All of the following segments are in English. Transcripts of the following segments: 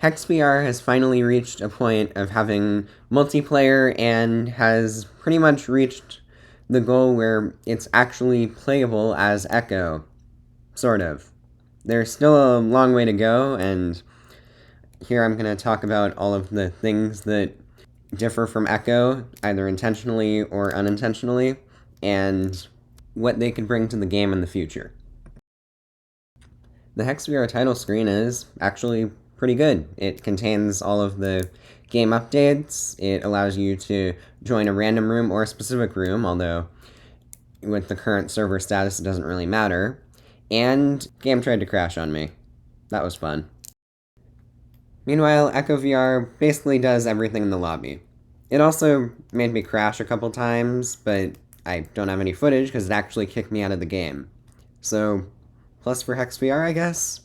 Hex VR has finally reached a point of having multiplayer and has pretty much reached the goal where it's actually playable as Echo. Sort of. There's still a long way to go, and here I'm going to talk about all of the things that differ from Echo, either intentionally or unintentionally, and what they could bring to the game in the future. The Hex VR title screen is actually pretty good. It contains all of the game updates. It allows you to join a random room or a specific room, although with the current server status it doesn't really matter. And game tried to crash on me. That was fun. Meanwhile, Echo VR basically does everything in the lobby. It also made me crash a couple times, but I don't have any footage because it actually kicked me out of the game. So, plus for Hex VR, I guess?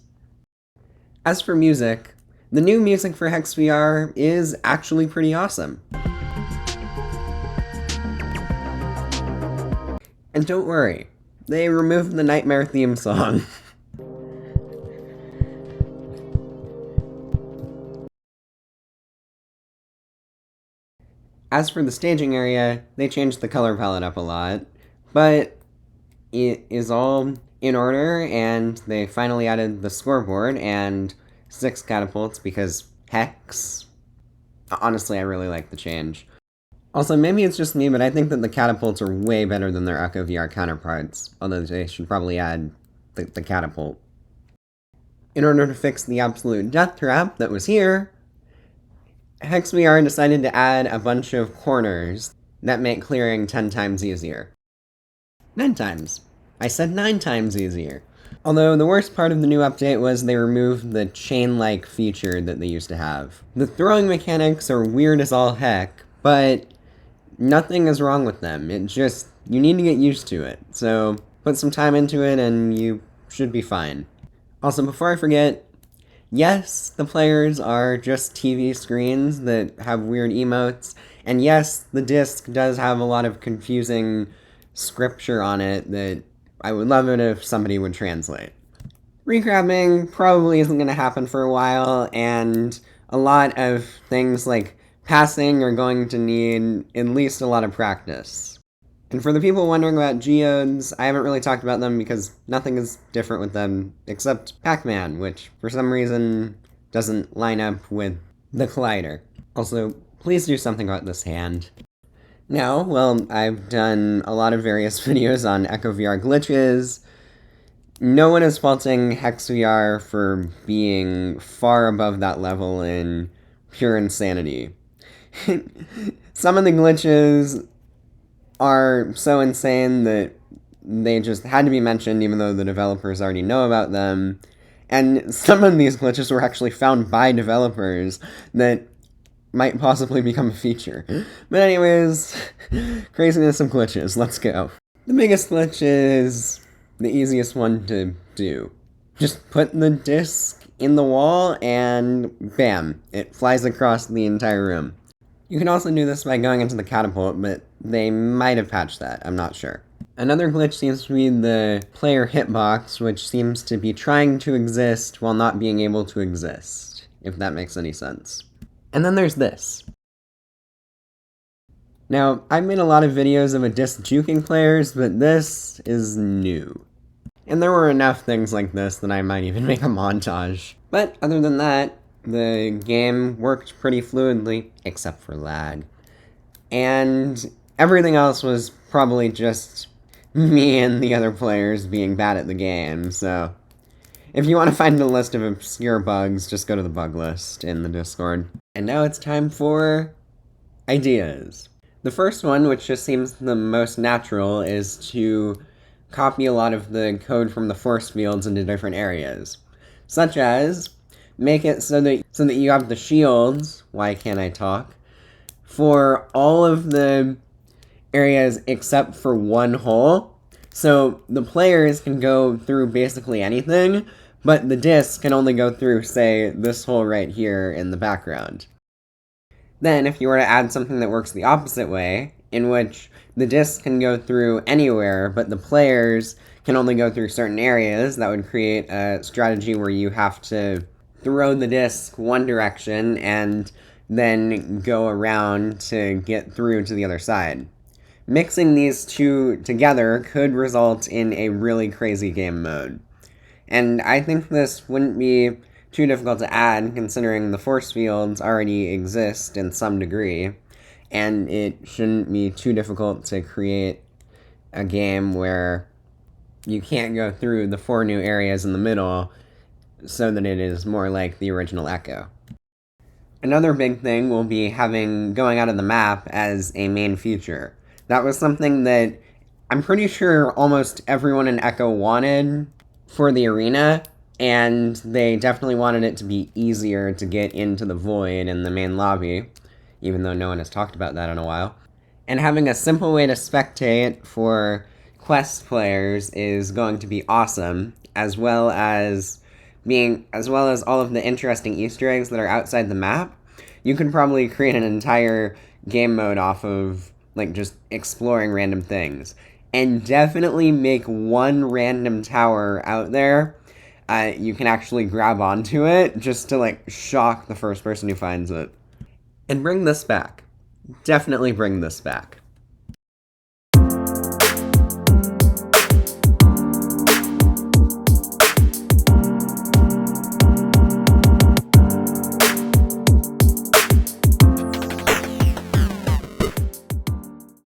As for music, the new music for Hex VR is actually pretty awesome. And don't worry, they removed the Nightmare theme song. As for the staging area, they changed the color palette up a lot, but it is all in order, and they finally added the scoreboard and 6 catapults because Hex. Honestly, I really like the change. Also, maybe it's just me, but I think that the catapults are way better than their Echo VR counterparts, although they should probably add the catapult. In order to fix the absolute death trap that was here, Hex VR decided to add a bunch of corners that make clearing 10 times easier. 9 times. I said 9 times easier. Although the worst part of the new update was they removed the chain-like feature that they used to have. The throwing mechanics are weird as all heck, but nothing is wrong with them. It just, you need to get used to it. So put some time into it and you should be fine. Also, before I forget, yes, the players are just TV screens that have weird emotes, and yes, the disc does have a lot of confusing scripture on it that I would love it if somebody would translate. Regrabbing probably isn't going to happen for a while, and a lot of things like passing are going to need at least a lot of practice. And for the people wondering about geodes, I haven't really talked about them because nothing is different with them except Pac-Man, which for some reason doesn't line up with the collider. Also, please do something about this hand. Now, well, I've done a lot of various videos on Echo VR glitches. No one is faulting Hex VR for being far above that level in pure insanity. Some of the glitches are so insane that they just had to be mentioned even though the developers already know about them. And some of these glitches were actually found by developers that might possibly become a feature. But anyways, craziness of glitches, let's go. The biggest glitch is the easiest one to do. Just put the disc in the wall and bam, it flies across the entire room. You can also do this by going into the catapult, but they might have patched that, I'm not sure. Another glitch seems to be the player hitbox, which seems to be trying to exist while not being able to exist, if that makes any sense. And then there's this. Now, I've made a lot of videos of a disc juking players, but this is new. And there were enough things like this that I might even make a montage. But other than that, the game worked pretty fluidly, except for lag. And everything else was probably just me and the other players being bad at the game, so if you want to find a list of obscure bugs, just go to the bug list in the Discord. And now it's time for ideas. The first one, which just seems the most natural, is to copy a lot of the code from the force fields into different areas. Such as, make it so that you have the shields, why can't I talk, for all of the areas except for one hole. So the players can go through basically anything, but the disc can only go through, say, this hole right here in the background. Then, if you were to add something that works the opposite way, in which the disc can go through anywhere, but the players can only go through certain areas, that would create a strategy where you have to throw the disc one direction and then go around to get through to the other side. Mixing these two together could result in a really crazy game mode. And I think this wouldn't be too difficult to add, considering the force fields already exist in some degree, and it shouldn't be too difficult to create a game where you can't go through the 4 new areas in the middle so that it is more like the original Echo. Another big thing will be having going out of the map as a main feature. That was something that I'm pretty sure almost everyone in Echo wanted for the arena, and they definitely wanted it to be easier to get into the void in the main lobby, even though no one has talked about that in a while. And having a simple way to spectate for quest players is going to be awesome, as well as all of the interesting Easter eggs that are outside the map. You could probably create an entire game mode off of like just exploring random things. And definitely make one random tower out there. You can actually grab onto it just to like shock the first person who finds it. And bring this back. Definitely bring this back.